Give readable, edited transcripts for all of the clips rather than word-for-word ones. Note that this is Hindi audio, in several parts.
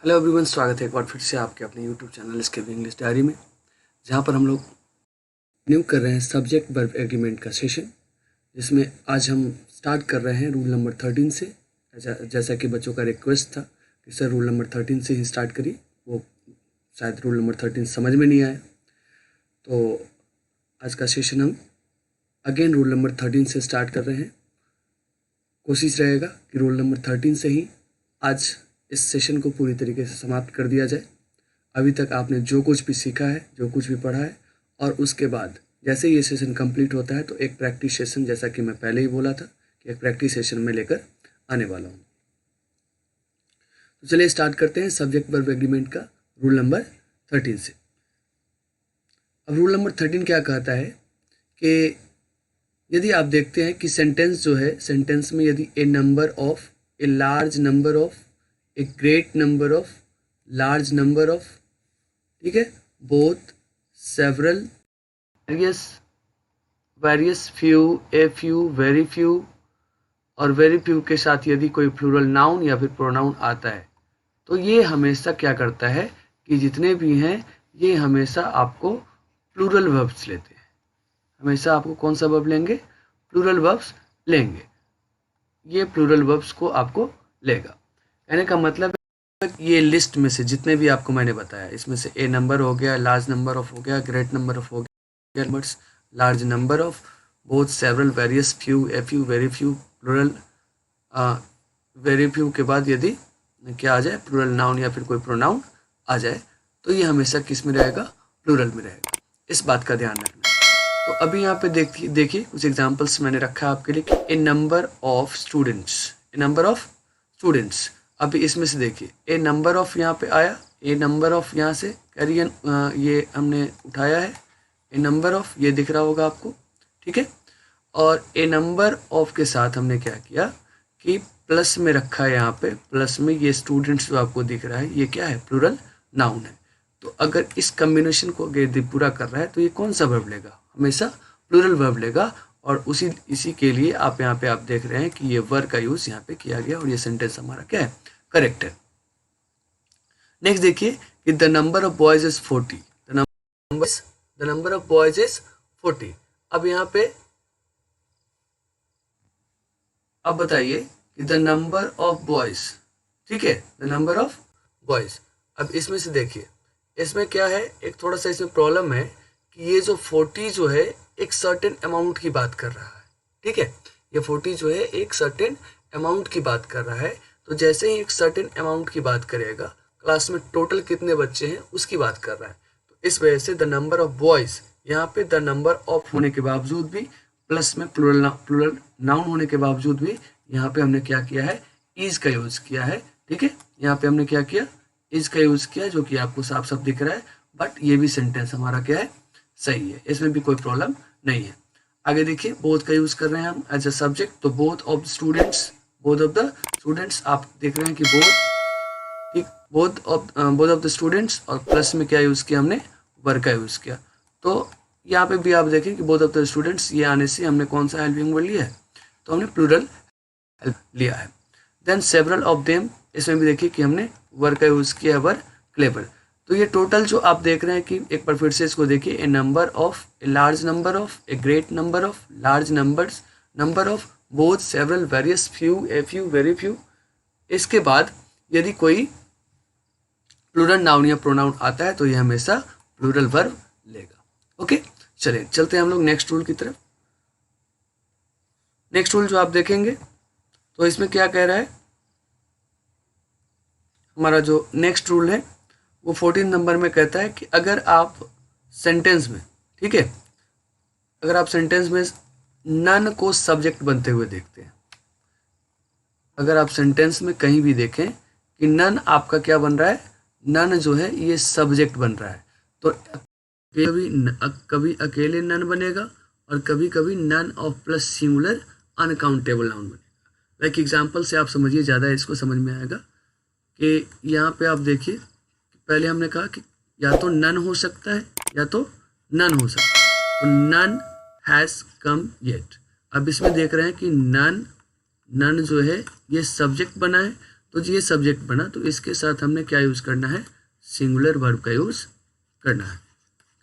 हेलो एवरीवन, स्वागत है एक बार फिर से आपके अपने YouTube channel skip English diary में, जहां पर हम लोग न्यू कर रहे हैं सब्जेक्ट वर्ब एग्रीमेंट का सेशन, जिसमें आज हम स्टार्ट कर रहे हैं रूल नंबर 13 से। जैसा कि बच्चों का रिक्वेस्ट था कि सर रूल नंबर 13 से ही स्टार्ट करिए, वो शायद रूल नंबर 13 समझ में नहीं आया, तो आज का सेशन हम अगेन रूल नंबर 13 से स्टार्ट कर रहे हैं। कोशिश रहेगा कि रूल नंबर 13 से ही आज इस सेशन को पूरी तरीके से समाप्त कर दिया जाए। अभी तक आपने जो कुछ भी सीखा है, जो कुछ भी पढ़ा है, और उसके बाद जैसे ये सेशन कंप्लीट होता है तो एक प्रैक्टिस सेशन, जैसा कि मैं पहले ही बोला था कि एक प्रैक्टिस सेशन में लेकर आने वाला हूँ। तो चलिए स्टार्ट करते हैं सब्जेक्ट वर्ब एग्रीमेंट का रूल नंबर 13 से। अब रूल नंबर 13 क्या कहता है कि यदि आप देखते हैं कि सेंटेंस जो है, सेंटेंस में यदि a number of, a large number of, a great number of, large number of, ठीक है, both, several, various, few, a few, very few और वेरी फ्यू के साथ यदि कोई प्लूरल नाउन या फिर प्रोनाउन आता है तो ये हमेशा क्या करता है कि जितने भी हैं ये हमेशा आपको प्लूरल वर्ब्स लेते हैं। हमेशा आपको कौन सा वर्ब लेंगे? प्लूरल वर्ब्स लेंगे। ये प्लूरल वर्ब्स को आपको लेगा। कहने का मतलब ये लिस्ट में से जितने भी आपको मैंने बताया, इसमें से ए नंबर हो गया, लार्ज नंबर ऑफ हो गया, ग्रेट नंबर ऑफ हो गया, large number of, both, several, various, few, a few, very few, plural, very few के बाद यदि क्या आ जाए, प्लूरल नाउन या फिर कोई प्रोनाउन आ जाए तो ये हमेशा किस में रहेगा? प्लूरल में रहेगा। इस बात का ध्यान रखना। तो अभी यहाँ पे देखिए कुछ एग्जाम्पल्स मैंने रखा है आपके लिए कि a number of students, a number of students. अभी इसमें से देखिए ए नंबर ऑफ यहाँ पे आया, ए नंबर ऑफ यहाँ से कैरियन ये हमने उठाया है, ए नंबर ऑफ ये दिख रहा होगा आपको, ठीक है। और ए नंबर ऑफ के साथ हमने क्या किया कि प्लस में रखा है, यहाँ पे प्लस में ये स्टूडेंट्स जो आपको दिख रहा है ये क्या है? प्लूरल नाउन है। तो अगर इस कम्बिनेशन को यदि पूरा कर रहा है तो ये कौन सा वर्ब लेगा? हमेशा प्लूरल वर्ब लेगा। और इसी के लिए आप यहाँ पे आप देख रहे हैं कि ये वर्ब का यूज यहाँ पे किया गया और ये सेंटेंस हमारा क्या है? करेक्ट है। नेक्स्ट देखिए कि the number of boys is 40। The number of boys is 40। अब यहाँ पे अब बताइए कि द नंबर ऑफ बॉयज, ठीक है, द नंबर ऑफ बॉयज। अब इसमें से देखिए, इसमें क्या है, एक थोड़ा सा इसमें प्रॉब्लम है कि ये जो 40 जो है एक सर्टेन अमाउंट की बात कर रहा है, ठीक है। ये 40 जो है एक सर्टेन अमाउंट की बात कर रहा है। तो जैसे ही एक सर्टेन अमाउंट की बात करेगा, क्लास में टोटल कितने बच्चे हैं उसकी बात कर रहा है। तो इस वजह से द नंबर ऑफ बॉयज, यहाँ पे द नंबर ऑफ होने के बावजूद भी, प्लस में प्लूरल नाउन होने के बावजूद भी यहाँ पे हमने क्या किया है? इज का यूज किया है, ठीक है। यहाँ पे हमने क्या किया? इज का यूज किया, जो कि आपको साफ साफ दिख रहा है। बट ये भी सेंटेंस हमारा क्या है? सही है, इसमें भी कोई प्रॉब्लम नहीं है। आगे देखिए, बोथ का यूज कर रहे हैं हम एज अ सब्जेक्ट, तो both of students, both of the students, आप देख रहे हैं कि बोथ, ठीक, बोथ ऑफ द स्टूडेंट्स, और प्लस में क्या यूज किया हमने? वर्ब का यूज किया। तो यहाँ पे भी आप देखें कि बोथ ऑफ द स्टूडेंट्स, ये आने से हमने कौन सा हेल्पिंग वर्ड लिया है? तो हमने प्लूरल हेल्प लिया है। देन सेवरल ऑफ देम, इसमें भी देखिए कि हमने वर्ब का यूज किया है, वर्ब क्लेवर। तो ये टोटल जो आप देख रहे हैं कि एक बार फिर से इसको देखिए, a number of, a large number of, a great number of, large numbers, number of, both, several, various, few, a few, very few. इसके बाद यदि कोई प्लूरल नाउन या प्रोनाउन आता है तो ये हमेशा प्लूरल वर्ब लेगा। ओके, चलिए चलते हैं हम लोग नेक्स्ट रूल की तरफ। नेक्स्ट रूल जो आप देखेंगे तो इसमें क्या कह रहा है, हमारा जो नेक्स्ट रूल है वो 14 नंबर में कहता है कि अगर आप सेंटेंस में, ठीक है, अगर आप सेंटेंस में नन को सब्जेक्ट बनते हुए देखते हैं, अगर आप सेंटेंस में कहीं भी देखें कि नन आपका क्या बन रहा है, नन जो है ये सब्जेक्ट बन रहा है, तो कभी अकेले नन बनेगा और कभी कभी none of plus singular uncountable noun बनेगा। लाइक एग्जाम्पल से आप समझिए, ज़्यादा इसको समझ में आएगा कि यहाँ पे आप देखिए, पहले हमने कहा कि या तो नन हो सकता है या तो नन हो सकता है, तो नन हैज़ कम येट। अब इसमें देख रहे हैं कि नन जो है ये सब्जेक्ट बना है, तो ये सब्जेक्ट बना, तो इसके साथ हमने क्या यूज़ करना है, सिंगुलर वर्ब का यूज़ करना है।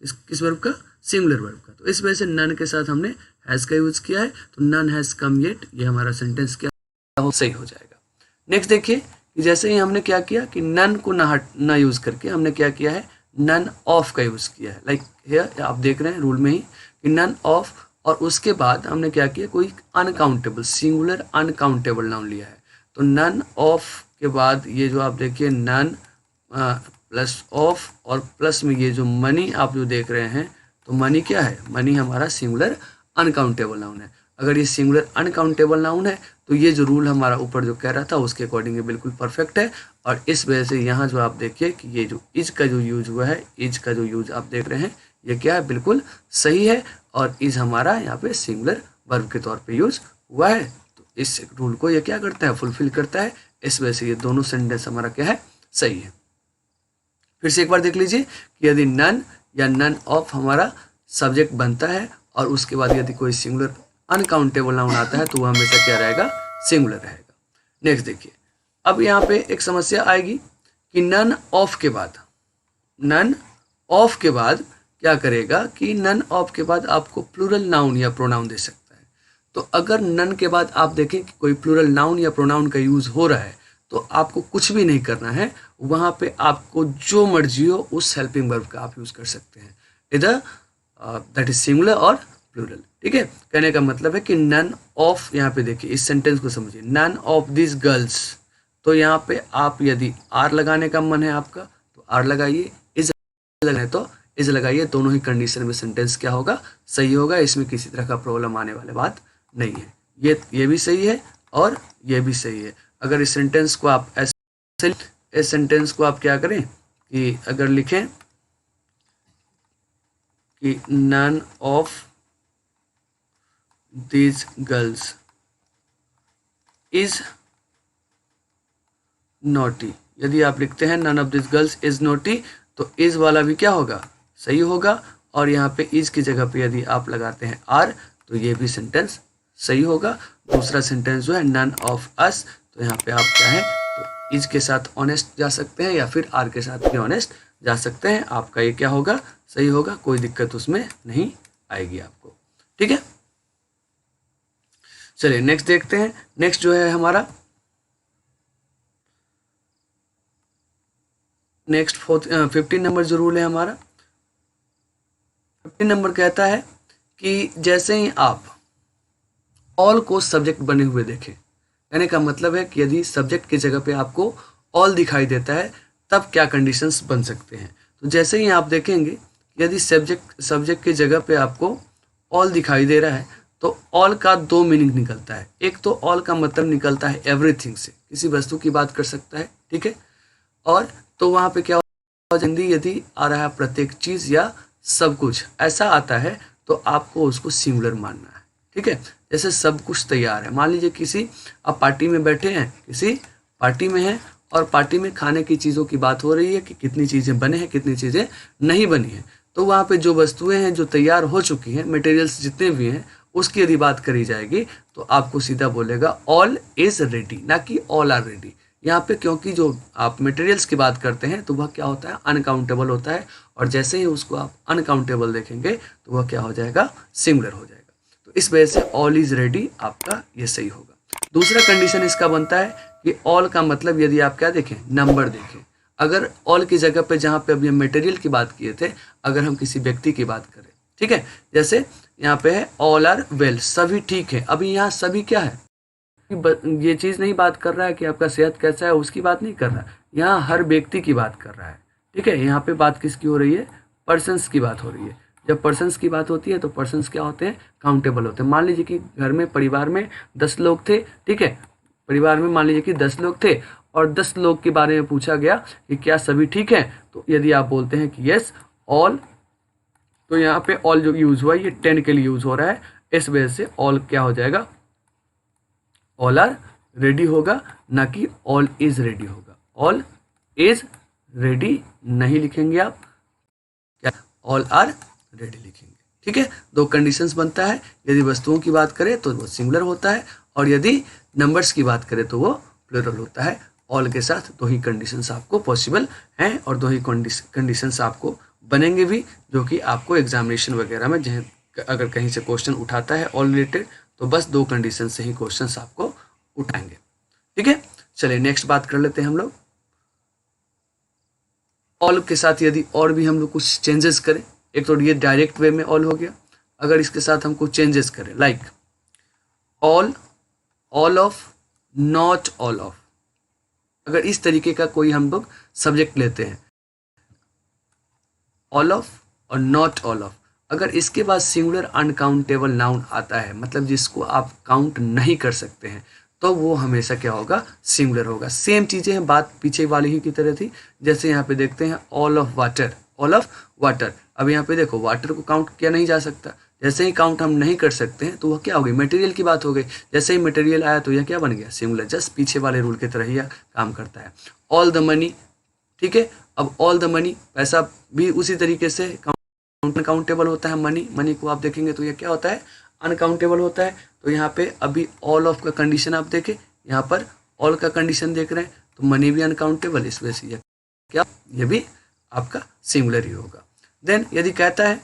किस वर्ब का, सिंगुलर वर्ब का। तो इस वजह से नन के साथ हमने हैज़ का यूज़ किया है, तो नन हैज़ कम येट, ये हमारा सेंटेंस क्या सही हो जाएगा। नेक्स्ट देखिए कि जैसे ही हमने क्या किया कि नन को ना यूज़ करके हमने क्या किया है, नन ऑफ का यूज़ किया है। लाइक हियर आप देख रहे हैं रूल में ही कि नन ऑफ, और उसके बाद हमने क्या किया, कोई अनकाउंटेबल सिंगुलर अनकाउंटेबल नाउन लिया है। तो नन ऑफ के बाद ये जो आप देखिए नन प्लस ऑफ और प्लस में ये जो मनी आप जो देख रहे हैं, तो मनी क्या है, मनी हमारा सिंगुलर अनकाउंटेबल नाउन है। अगर ये सिंगुलर अनकाउंटेबल नाउन है तो ये जो रूल हमारा ऊपर जो कह रहा था उसके अकॉर्डिंग ये बिल्कुल परफेक्ट है। और इस वजह से यहाँ जो आप देखिए कि ये जो इज का जो यूज हुआ है, इज का जो यूज आप देख रहे हैं, ये क्या है, बिल्कुल सही है। और इज हमारा यहाँ पे सिंगुलर वर्ब के तौर पे यूज हुआ है। तो इस रूल को ये क्या करता है, फुलफिल करता है। इस वजह से ये दोनों सेंटेंस हमारा क्या है, सही है। फिर से एक बार देख लीजिए कि यदि नन या नन ऑफ हमारा सब्जेक्ट बनता है और उसके बाद यदि कोई सिंगुलर अनकाउंटेबल नाउन आता है तो वो हमेशा क्या रहेगा, सिंगुलर रहेगा। नेक्स्ट देखिए, अब यहाँ पे एक समस्या आएगी कि नन ऑफ के बाद, नन ऑफ के बाद क्या करेगा कि नन ऑफ के बाद आपको प्लूरल नाउन या प्रोनाउन दे सकता है। तो अगर नन के बाद आप देखें कि कोई प्लूरल नाउन या प्रोनाउन का यूज हो रहा है तो आपको कुछ भी नहीं करना है, वहाँ पे आपको जो मर्जी हो उस हेल्पिंग वर्ब का आप यूज कर सकते हैं, इधर दैट इज सिंगुलर और प्लूरल। ठीक है, कहने का मतलब है कि नन ऑफ, यहाँ पे देखिए इस सेंटेंस को समझिए, नन ऑफ दिस गर्ल्स। तो यहाँ पे आप यदि आर लगाने का मन है आपका तो आर लगाइए, इज लगाए तो इज लगाइए, दोनों ही कंडीशन में सेंटेंस क्या होगा, सही होगा। इसमें किसी तरह का प्रॉब्लम आने वाली बात नहीं है। ये भी सही है और ये भी सही है। अगर इस सेंटेंस को आप ऐसे, इस सेंटेंस को आप क्या करें कि अगर लिखें कि none of these girls is naughty, यदि आप लिखते हैं none of this girls is naughty तो इज वाला भी क्या होगा, सही होगा। और यहाँ पे इज की जगह पे यदि आप लगाते हैं आर तो ये भी सेंटेंस सही होगा। दूसरा सेंटेंस जो है नन ऑफ अस, तो यहाँ पे आप क्या है तो इज के साथ ऑनेस्ट जा सकते हैं या फिर आर के साथ भी ऑनेस्ट जा सकते हैं। आपका ये क्या होगा, सही होगा, कोई दिक्कत उसमें नहीं आएगी आपको। ठीक है, चलिए नेक्स्ट देखते हैं। नेक्स्ट जो है हमारा नेक्स्ट 15 नंबर जो रूल है हमारा, 15 नंबर कहता है कि जैसे ही आप ऑल को सब्जेक्ट बने हुए देखें, कहने का मतलब है कि यदि सब्जेक्ट की जगह पे आपको ऑल दिखाई देता है तब क्या कंडीशंस बन सकते हैं। तो जैसे ही आप देखेंगे यदि सब्जेक्ट की जगह पे आपको ऑल दिखाई दे रहा है तो ऑल का दो मीनिंग निकलता है। एक तो ऑल का मतलब निकलता है एवरीथिंग से, किसी वस्तु की बात कर सकता है। ठीक है, और तो वहाँ पे क्या हो जाएगी, यदि आ रहा है प्रत्येक चीज़ या सब कुछ ऐसा आता है तो आपको उसको सिंगुलर मानना है। ठीक है, जैसे सब कुछ तैयार है, मान लीजिए किसी आप पार्टी में बैठे हैं, किसी पार्टी में हैं और पार्टी में खाने की चीज़ों की बात हो रही है कि कितनी चीज़ें बने हैं, कितनी चीज़ें नहीं बनी हैं। तो वहाँ पे जो वस्तुएं हैं जो तैयार हो चुकी हैं, मटेरियल्स जितने भी हैं, उसकी यदि बात करी जाएगी तो आपको सीधा बोलेगा ऑल इज रेडी, ना कि ऑल आर रेडी। यहाँ पे क्योंकि जो आप मटेरियल्स की बात करते हैं तो वह क्या होता है, अनकाउंटेबल होता है, और जैसे ही उसको आप अनकाउंटेबल देखेंगे तो वह क्या हो जाएगा, सिंगुलर हो जाएगा। तो इस वजह से ऑल इज रेडी आपका ये सही होगा। दूसरा कंडीशन इसका बनता है कि ऑल का मतलब यदि आप क्या देखें, नंबर देखें। अगर ऑल की जगह पे जहाँ पे अभी हम मटेरियल की बात किए थे, अगर हम किसी व्यक्ति की बात करें, ठीक है, जैसे यहाँ पे है ऑल आर वेल, सभी ठीक है। अभी यहाँ सभी क्या है, ये चीज़ नहीं बात कर रहा है कि आपका सेहत कैसा है, उसकी बात नहीं कर रहा है, यहाँ हर व्यक्ति की बात कर रहा है। ठीक है, यहाँ पे बात किसकी हो रही है, पर्सन्स की बात हो रही है। जब पर्सन्स की बात होती है तो पर्सन्स क्या होते हैं, काउंटेबल होते हैं। मान लीजिए कि घर में परिवार में 10 लोग थे। ठीक है, परिवार में मान लीजिए कि 10 लोग थे और 10 लोग के बारे में पूछा गया कि क्या सभी ठीक है, तो यदि आप बोलते हैं कि यस ऑल, तो यहाँ पे ऑल जो यूज़ हुआ ये 10 के लिए यूज़ हो रहा है। इस वजह से ऑल क्या हो जाएगा, ऑल आर रेडी होगा, ना कि ऑल इज रेडी होगा। ऑल इज रेडी नहीं लिखेंगे आप, क्या ऑल आर रेडी लिखेंगे। ठीक है, दो कंडीशंस बनता है, यदि वस्तुओं की बात करें तो वो सिंगुलर होता है और यदि नंबर्स की बात करें तो वो प्लूरल होता है। ऑल के साथ 2 ही कंडीशंस आपको पॉसिबल हैं और 2 ही कंडीशंस आपको बनेंगे भी, जो कि आपको एग्जामिनेशन वगैरह में अगर कहीं से क्वेश्चन उठाता है ऑल रिलेटेड तो बस 2 कंडीशन से ही क्वेश्चंस आपको उठाएंगे। ठीक है, चलिए नेक्स्ट बात कर लेते हैं हम लोग। ऑल के साथ यदि और भी हम लोग कुछ चेंजेस करें, एक तो ये डायरेक्ट वे में ऑल हो गया, अगर इसके साथ हम कुछ चेंजेस करें like all, all of, not all of, अगर इस तरीके का कोई हम लोग सब्जेक्ट लेते हैं, ऑल ऑफ और नॉट ऑल ऑफ, अगर इसके बाद सिंगुलर अनकाउंटेबल नाउन आता है, मतलब जिसको आप काउंट नहीं कर सकते हैं, तो वो हमेशा क्या होगा, सिंगुलर होगा। सेम चीज़ें हैं, बात पीछे वाली ही की तरह थी। जैसे यहाँ पे देखते हैं all of water, all of water, अब यहाँ पे देखो वाटर को काउंट किया नहीं जा सकता, जैसे ही काउंट हम नहीं कर सकते हैं तो वह क्या हो गई, मटेरियल की बात हो गई। जैसे ही मटेरियल आया तो यह क्या बन गया, सिंगुलर, जस्ट पीछे वाले रूल की तरह ही काम करता है। ऑल द मनी, ठीक है, अब ऑल द मनी, पैसा भी उसी तरीके से अनकाउंटेबल होता है। मनी, मनी को आप देखेंगे तो यह क्या होता है, अनकाउंटेबल होता है। तो यहाँ पे अभी ऑल ऑफ का कंडीशन आप देखें, यहाँ पर ऑल का कंडीशन देख रहे हैं तो मनी भी अनकाउंटेबल, इस वजह से यह क्या, ये भी आपका सिंगुलर ही होगा। देन यदि कहता है,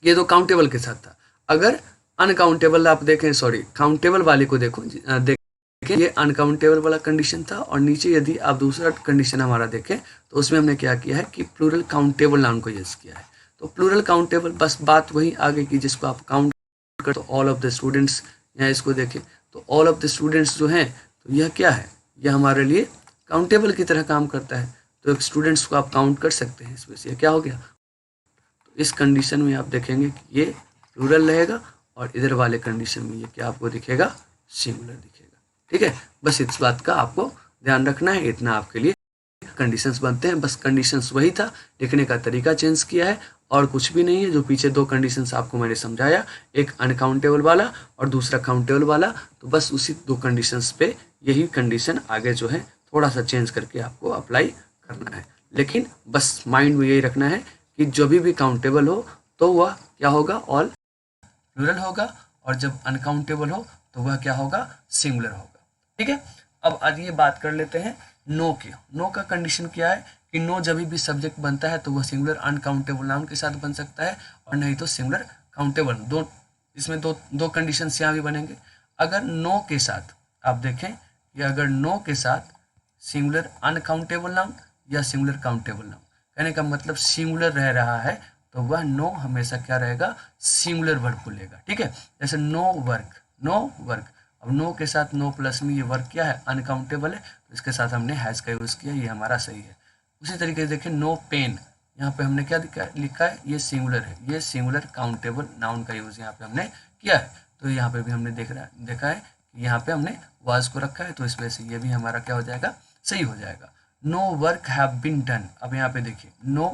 ये तो काउंटेबल के साथ था, अगर अनकाउंटेबल आप देखें, सॉरी काउंटेबल वाले को देखो, देखें ये अनकाउंटेबल वाला कंडीशन था, और नीचे यदि आप दूसरा कंडीशन हमारा देखें तो उसमें हमने क्या किया है कि प्लूरल काउंटेबल नाउन को यूज किया है। तो प्लूरल काउंटेबल, बस बात वही आगे की जिसको आप काउंट कर, तो ऑल ऑफ द स्टूडेंट्स, यहाँ इसको देखें तो ऑल ऑफ द स्टूडेंट्स जो हैं, तो यह क्या है, यह हमारे लिए काउंटेबल की तरह काम करता है। तो एक स्टूडेंट्स को आप काउंट कर सकते हैं, इसमें से यह क्या हो गया। तो इस कंडीशन में आप देखेंगे कि ये प्लूरल रहेगा, और इधर वाले कंडीशन में ये क्या आपको दिखेगा, सिंगुलर दिखेगा। ठीक है, बस इस बात का आपको ध्यान रखना है, इतना आपके लिए कंडीशंस बनते हैं। बस कंडीशंस वही था, लिखने का तरीका चेंज किया है और कुछ भी नहीं है। जो पीछे 2 कंडीशंस आपको मैंने समझाया, एक अनकाउंटेबल वाला और दूसरा काउंटेबल वाला, तो बस उसी 2 कंडीशंस पे यही कंडीशन आगे जो है थोड़ा सा चेंज करके आपको अप्लाई करना है। लेकिन बस माइंड में यही रखना है कि जब भी काउंटेबल हो तो वह क्या होगा, ऑल प्लूरल होगा, और जब अनकाउंटेबल हो तो वह क्या होगा, सिंगुलर होगा। ठीक है, अब आज ये बात कर लेते हैं नो की। नो का कंडीशन क्या है कि नो जब भी सब्जेक्ट बनता है तो वह सिंगुलर अनकाउंटेबल नाउन के साथ बन सकता है, और नहीं तो सिंगुलर काउंटेबल। इसमें दो कंडीशन यहाँ भी बनेंगे। अगर नो के साथ आप देखें कि अगर नो के साथ सिंगुलर अनकाउंटेबल नाउन या सिंगुलर काउंटेबल नाउन, कहने का मतलब सिंगुलर रह रहा है तो वह नो हमेशा क्या रहेगा, सिंगुलर वर्ब को लेगा। ठीक है, जैसे नो वर्क, नो वर्क, अब नो के साथ नो प्लस में ये वर्क क्या है, अनकाउंटेबल है, तो इसके साथ हमने हैज का यूज़ किया, ये हमारा सही है। उसी तरीके से देखिए नो पेन, यहाँ पे हमने क्या लिखा है, ये सिंगुलर है, ये सिंगुलर काउंटेबल नाउन का यूज़ यहाँ पे हमने किया है। तो यहाँ पे भी हमने देखा है कि यहाँ पे हमने वाज को रखा है, तो इस वजह से ये भी हमारा क्या हो जाएगा, सही हो जाएगा। No work have been done, अब यहाँ पे देखिए नो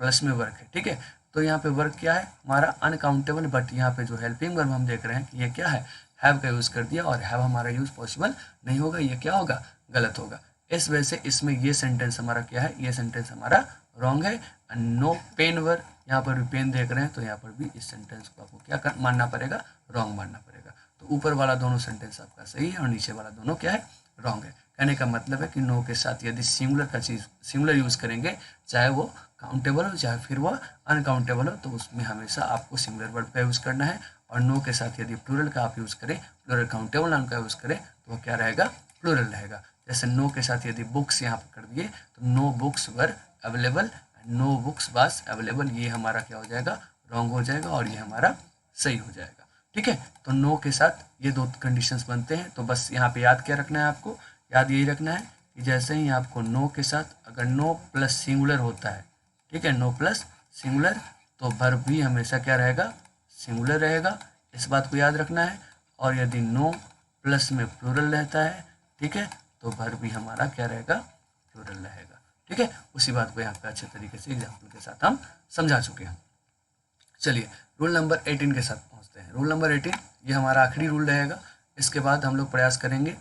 प्लस में वर्क है, ठीक है, तो यहाँ पे वर्क क्या है हमारा, अनकाउंटेबल, बट यहाँ पे जो हेल्पिंग वर्ब हम देख रहे हैं कि ये क्या है, हैव का यूज़ कर दिया, और हैव हमारा यूज़ पॉसिबल नहीं होगा, ये क्या होगा, गलत होगा। इस वजह से इसमें ये सेंटेंस हमारा क्या है, ये सेंटेंस हमारा रॉन्ग है। नो पेन वर्क, यहाँ पर भी पेन देख रहे हैं, तो यहाँ पर भी इस सेंटेंस को आपको क्या मानना पड़ेगा, रॉन्ग मानना पड़ेगा। तो ऊपर वाला दोनों सेंटेंस आपका सही है और नीचे वाला दोनों क्या है, रॉन्ग है। कहने का मतलब है कि नो के साथ यदि सिंगुलर का चीज़ सिंगुलर यूज़ करेंगे, चाहे वो काउंटेबल हो चाहे फिर वो अनकाउंटेबल हो, तो उसमें हमेशा आपको सिंगुलर वर्ब का यूज़ करना है। और नो के साथ यदि प्लूरल का आप यूज़ करें, प्लूरल काउंटेबल नाउन का यूज़ करें, तो वो क्या रहेगा, प्लूरल रहेगा। जैसे नो के साथ यदि बुक्स यहाँ पर कर दिए तो no books were available, no books was available, ये हमारा क्या हो जाएगा, रॉन्ग हो जाएगा, और ये हमारा सही हो जाएगा। ठीक है, तो नो के साथ ये 2 कंडीशंस बनते हैं। तो बस यहाँ पे याद क्या रखना है, आपको याद यही रखना है कि जैसे ही आपको नो के साथ अगर नो प्लस सिंगुलर होता है, ठीक है, नो प्लस सिंगुलर, तो वर्ब भी हमेशा क्या रहेगा, सिंगुलर रहेगा, इस बात को याद रखना है। और यदि नो प्लस में प्लूरल रहता है, ठीक है, तो वर्ब भी हमारा क्या रहेगा, प्लूरल रहेगा। ठीक है, उसी बात को यहाँ पे अच्छे तरीके से एग्जाम्पल के साथ हम समझा चुके हैं। चलिए रूल नंबर 18 के साथ पहुँचते हैं। रूल नंबर 18 ये हमारा आखिरी रूल रहेगा, इसके बाद हम लोग प्रयास करेंगे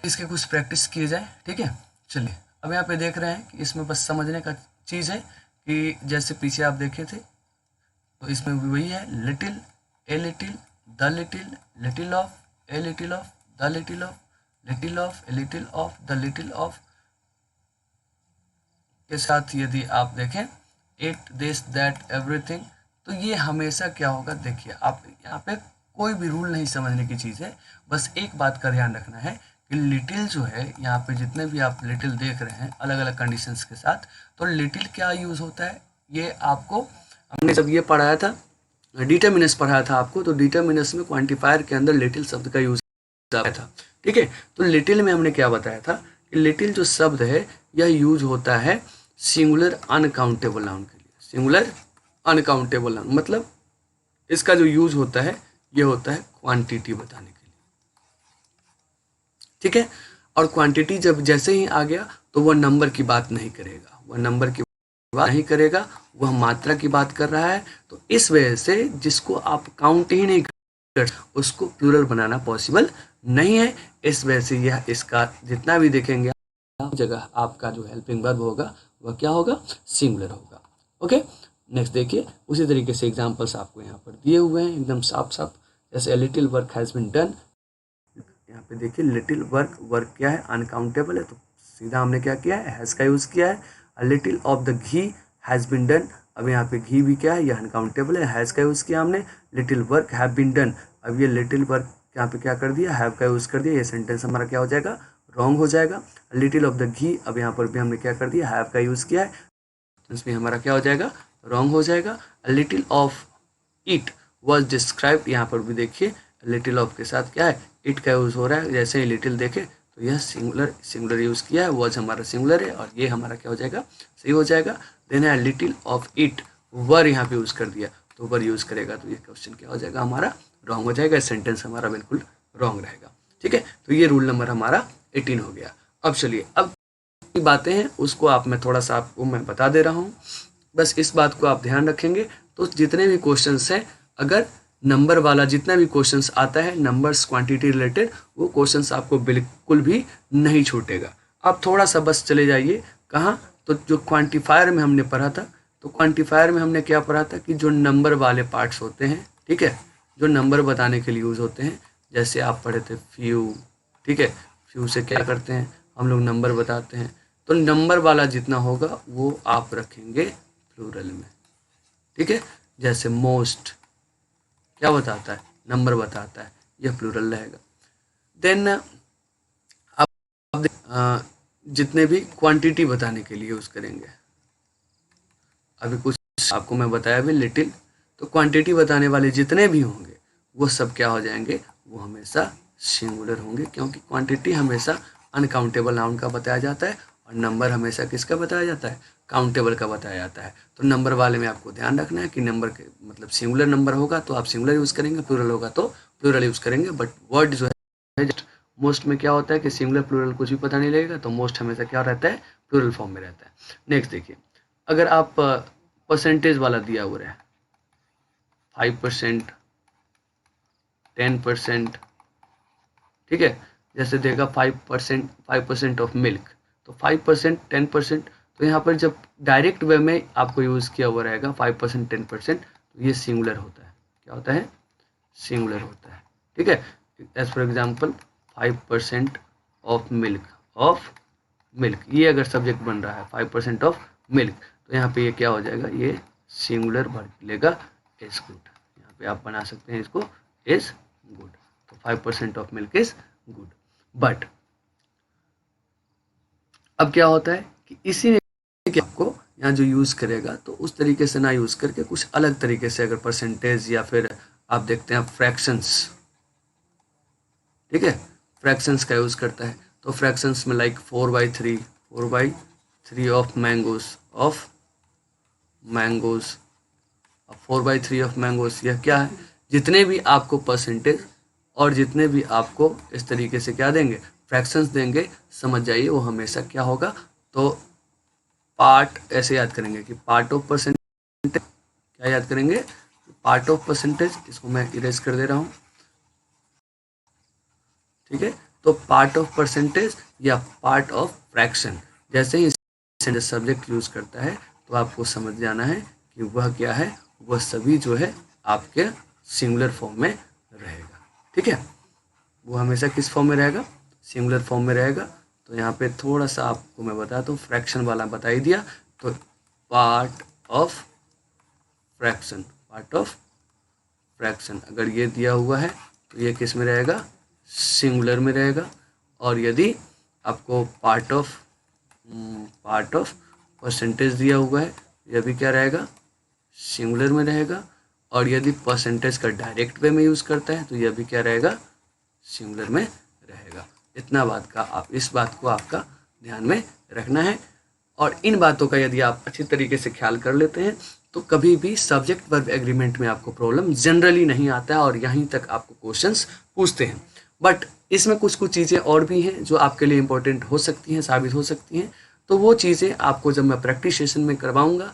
इसके कुछ प्रैक्टिस किए जाए। ठीक है, चलिए अब यहाँ पे देख रहे हैं कि इसमें बस समझने का चीज़ है कि जैसे पीछे आप देखे थे तो इसमें भी वही है, little, a little, the little, little of, a little of, the little of, little of, a little of, the little of के साथ यदि आप देखें इट, दिस, दैट, एवरीथिंग, तो ये हमेशा क्या होगा, देखिए आप यहाँ पे कोई भी रूल नहीं समझने की चीज़ है, बस एक बात का ध्यान रखना है कि लिटिल जो है यहाँ पे जितने भी आप लिटिल देख रहे हैं अलग अलग कंडीशंस के साथ, तो लिटिल क्या यूज़ होता है, ये आपको हमने जब ये पढ़ाया था, डिटरमिनस पढ़ाया था आपको, तो डिटरमिनस में क्वांटिफायर के अंदर लिटिल शब्द का यूज आया था। ठीक है, तो लिटिल में हमने क्या बताया था कि लिटिल जो शब्द है यह यूज होता है सिंगुलर अनकाउंटेबल नाउन के लिए। सिंगुलर अनकाउंटेबल नाउन मतलब इसका जो यूज होता है ये होता है क्वांटिटी बताने के लिए। ठीक है, और क्वांटिटी जब जैसे ही आ गया तो वह नंबर की बात नहीं करेगा, वह नंबर की बात नहीं करेगा, वह मात्रा की बात कर रहा है। तो इस वजह से जिसको आप काउंट ही नहीं कर उसको प्लूरल बनाना पॉसिबल नहीं है। इस वजह से यह इसका जितना भी देखेंगे जगह आपका जो हेल्पिंग वर्ब होगा वह क्या होगा, सिंगुलर होगा। ओके, नेक्स्ट देखिए, उसी तरीके से एग्जांपल्स आपको यहाँ पर दिए हुए हैं एकदम साफ साफ। जैसे little work has been done, यहाँ पे देखिए लिटिल वर्क, वर्क क्या है, अनकाउंटेबल है, तो सीधा हमने क्या किया है, हैज़ का यूज़ किया है। Little of the ghee has been done, अब यहाँ पे घी भी क्या है, यह अनकाउंटेबल है, हैज़ का यूज़ किया हमने। Little work have been done, अब ये लिटिल वर्क यहाँ पे क्या कर दिया, हैव का यूज़ कर दिया, ये सेंटेंस हमारा क्या हो जाएगा, रॉन्ग हो जाएगा। लिटिल ऑफ द घी, अब यहाँ पर भी हमने क्या कर दिया, हैव का यूज़ किया है, इसमें हमारा क्या हो जाएगा, रॉन्ग हो जाएगा। Little of it was described, यहाँ पर भी देखिए लिटिल ऑफ के साथ क्या है, इट का यूज़ हो रहा है। जैसे ही लिटिल देखे तो यह सिंगुलर यूज़ किया है, वॉज हमारा सिंगुलर है और ये हमारा क्या हो जाएगा, सही हो जाएगा। देन है लिटिल ऑफ इट, वर यहाँ पे यूज़ कर दिया, तो वर यूज़ करेगा तो ये क्वेश्चन क्या हो जाएगा, हमारा रॉन्ग हो जाएगा, सेंटेंस हमारा बिल्कुल रॉन्ग रहेगा। ठीक है, तो ये रूल नंबर हमारा 18 हो गया। अब चलिए, अब बातें हैं उसको आप मैं थोड़ा सा आपको मैं बता दे रहा हूँ, बस इस बात को आप ध्यान रखेंगे। तो जितने भी क्वेश्चंस हैं, अगर नंबर वाला जितना भी क्वेश्चंस आता है नंबर्स क्वांटिटी रिलेटेड, वो क्वेश्चंस आपको बिल्कुल भी नहीं छूटेगा। आप थोड़ा सा बस चले जाइए कहाँ, तो जो क्वांटिफायर में हमने पढ़ा था, तो क्वांटिफायर में हमने क्या पढ़ा था कि जो नंबर वाले पार्ट्स होते हैं, ठीक है, जो नंबर बताने के लिए यूज़ होते हैं, जैसे आप पढ़े थे फ्यू, ठीक है, फ्यू से क्या करते हैं हम लोग नंबर बताते हैं, तो नंबर वाला जितना होगा वो आप रखेंगे प्लूरल में। ठीक है, जैसे मोस्ट क्या बताता है, नंबर बताता है, यह प्लूरल रहेगा। देन आप जितने भी क्वांटिटी बताने के लिए यूज़ करेंगे, अभी कुछ आपको मैं बताया भी लिटिल, तो क्वांटिटी बताने वाले जितने भी होंगे वो सब क्या हो जाएंगे, वो हमेशा सिंगुलर होंगे, क्योंकि क्वांटिटी हमेशा अनकाउंटेबल नाउन का बताया जाता है और नंबर हमेशा किसका बताया जाता है, काउंटेबल का बताया जाता है। तो नंबर वाले में आपको ध्यान रखना है कि नंबर के मतलब सिंगुलर नंबर होगा तो आप सिंगुलर यूज़ करेंगे, प्लूरल होगा तो प्लूरल यूज़ करेंगे। बट वर्ड जो है मोस्ट में क्या होता है कि सिंगुलर प्लूरल कुछ भी पता नहीं लगेगा, तो मोस्ट हमेशा क्या रहता है, प्लूरल फॉर्म में रहता है। नेक्स्ट देखिए, अगर आप परसेंटेज वाला दिया हुआ है 5%, 10%, ठीक है, जैसे देगा 5% ऑफ मिल्क, तो 5%, 10%, तो यहाँ पर जब डायरेक्ट वे में आपको यूज़ किया हुआ रहेगा 5%, 10%, तो ये सिंगुलर होता है, क्या होता है, सिंगुलर होता है। ठीक है, as for example 5% of milk, ये अगर सब्जेक्ट बन रहा है 5% ऑफ मिल्क, तो यहाँ पे ये क्या हो जाएगा, ये सिंगुलर वर्ब लेगा इज गुड, यहाँ पे आप बना सकते हैं इसको इज गुड, तो 5% of milk is good. But अब क्या होता है कि इसी ने आपको यहाँ जो यूज़ करेगा तो उस तरीके से ना यूज़ करके कुछ अलग तरीके से, अगर परसेंटेज या फिर आप देखते हैं फ्रैक्शंस, ठीक है, फ्रैक्शंस का यूज़ करता है, तो फ्रैक्शंस में like 4/3 of mangoes, of mangoes, 4/3 of mangoes, यह क्या है, जितने भी आपको परसेंटेज और जितने भी आपको इस तरीके से क्या देंगे, फ्रैक्शंस देंगे, समझ जाइए वो हमेशा क्या होगा, तो पार्ट ऐसे याद करेंगे कि पार्ट ऑफ परसेंटेज, क्या याद करेंगे, पार्ट ऑफ परसेंटेज, इसको मैं इरेज कर दे रहा हूँ, ठीक है, तो पार्ट ऑफ परसेंटेज या पार्ट ऑफ फ्रैक्शन, जैसे ही सब्जेक्ट यूज करता है तो आपको समझ जाना है कि वह क्या है, वह सभी जो है आपके सिंगुलर फॉर्म में रहेगा। ठीक है, वो हमेशा किस फॉर्म में रहेगा, सिंगुलर फॉर्म में रहेगा। तो यहाँ पे थोड़ा सा आपको मैं बताता हूँ, फ्रैक्शन वाला बता ही दिया, तो पार्ट ऑफ फ्रैक्शन अगर ये दिया हुआ है तो ये किस में रहेगा, सिंगुलर में रहेगा। और यदि आपको पार्ट ऑफ परसेंटेज दिया हुआ है, यह भी क्या रहेगा, सिंगुलर में रहेगा। और यदि परसेंटेज का डायरेक्ट वे में यूज़ करता है तो यह भी क्या रहेगा, सिंगुलर में रहेगा। इतना बात का आप इस बात को आपका ध्यान में रखना है। और इन बातों का यदि आप अच्छी तरीके से ख्याल कर लेते हैं तो कभी भी सब्जेक्ट वर्ब एग्रीमेंट में आपको प्रॉब्लम जनरली नहीं आता है और यहीं तक आपको क्वेश्चंस पूछते हैं। बट इसमें कुछ चीज़ें और भी हैं जो आपके लिए इंपॉर्टेंट हो सकती हैं, साबित हो सकती हैं। तो वो चीज़ें आपको जब मैं प्रैक्टिस सेशन में करवाऊँगा,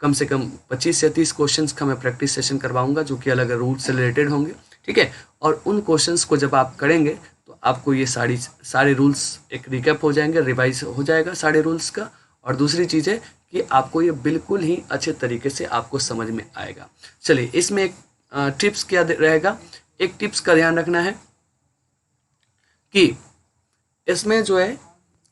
कम से कम 25 या 30 क्वेश्चंस का मैं प्रैक्टिस सेशन करवाऊँगा जो कि अलग अलग रूट से रिलेटेड होंगे, ठीक है। और उन क्वेश्चंस को जब आप करेंगे तो आपको ये सारे रूल्स एक रिकैप हो जाएंगे, रिवाइज हो जाएगा सारे रूल्स का। और दूसरी चीज़ है कि आपको ये बिल्कुल ही अच्छे तरीके से आपको समझ में आएगा। चलिए, इसमें एक टिप्स क्या रहेगा, एक टिप्स का ध्यान रखना है कि इसमें जो है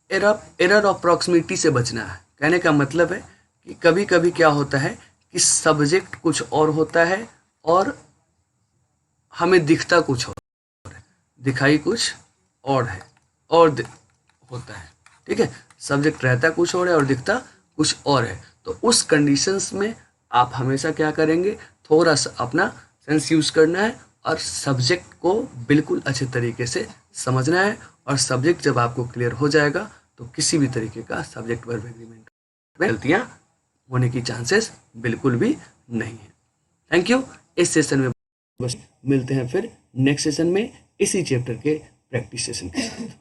एरर ऑफ प्रॉक्सिमिटी से बचना है। कहने का मतलब है कि कभी कभी क्या होता है कि सब्जेक्ट कुछ और होता है और हमें दिखता कुछ और है, दिखाई कुछ और है और होता है, ठीक है। सब्जेक्ट रहता कुछ और है और दिखता कुछ और है। तो उस कंडीशंस में आप हमेशा क्या करेंगे, थोड़ा सा अपना सेंस यूज़ करना है और सब्जेक्ट को बिल्कुल अच्छे तरीके से समझना है। और सब्जेक्ट जब आपको क्लियर हो जाएगा तो किसी भी तरीके का सब्जेक्ट वर्ब एग्रीमेंट में गलतियाँ होने की चांसेस बिल्कुल भी नहीं है। Thank you. इस सेशन में बस मिलते हैं फिर नेक्स्ट सेशन में इसी चैप्टर के प्रैक्टिस सेशन के साथ।